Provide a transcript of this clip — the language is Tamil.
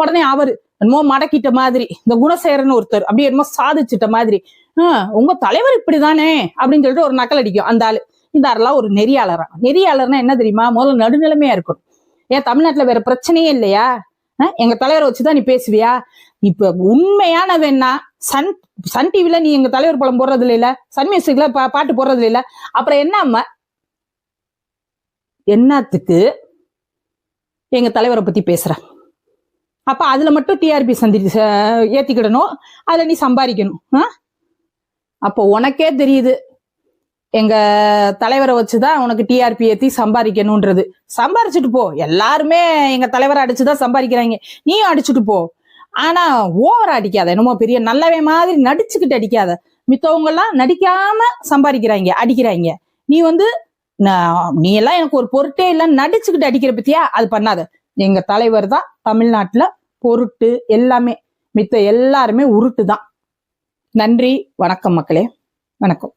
உடனே அவரு என்னமோ மடக்கிட்ட மாதிரி, இந்த குணசேகரன் ஒருத்தர் அப்படியே என்னமோ சாதிச்சிட்ட மாதிரி, உங்க தலைவர் இப்படிதானே அப்படின்னு சொல்லிட்டு ஒரு நக்கல் அடிக்கும் அந்த ஆளு. இந்த ஆளெல்லாம் ஒரு நெறியாளர்னா என்ன தெரியுமா? முதல்ல நடுநிலைமையா இருக்கணும். ஏன் தமிழ்நாட்டுல வேற பிரச்சனையே இல்லையா? எங்க தலைவரை வச்சுதான் நீ பேசுவியா? இப்ப உண்மையானவன்னா சன் டிவில நீ எங்க தலைவர் படம் போடுறது இல்ல, சன் மியூசிக்ல பாட்டு போடுறது இல்ல, அப்புறம் என்னத்துக்கு எங்க தலைவரை பத்தி பேசுற? அப்ப அதுல மட்டும் டிஆர்பி ஏத்திக்கிடணும், அதுல நீ சம்பாதிக்கணும். அப்போ உனக்கே தெரியுது எங்க தலைவரை வச்சுதான் உனக்கு டிஆர்பி ஏத்தி சம்பாதிக்கணும்ன்றது. சம்பாரிச்சுட்டு போ, எல்லாருமே எங்க தலைவரை அடிச்சுதான் சம்பாதிக்கிறாங்க, நீயும் அடிச்சுட்டு போ. ஆனா ஓவரா அடிக்காத, என்னமோ பெரிய நல்லவே மாதிரி நடிச்சுக்கிட்டு அடிக்காத. மித்தவங்க எல்லாம் நடிக்காம சம்பாதிக்கிறாங்க, அடிக்கிறாங்க. நீ நீ எல்லாம் எனக்கு ஒரு பொருட்டே இல்ல நடிச்சுக்கிட்டு அடிக்கிற பத்தியா? அது பண்ணாத. எங்க தலைவர் தான் தமிழ்நாட்டுல பொருட்டு எல்லாமே, மித்த எல்லாருமே உருட்டு தான். நன்றி, வணக்கம் மக்களே, வணக்கம்.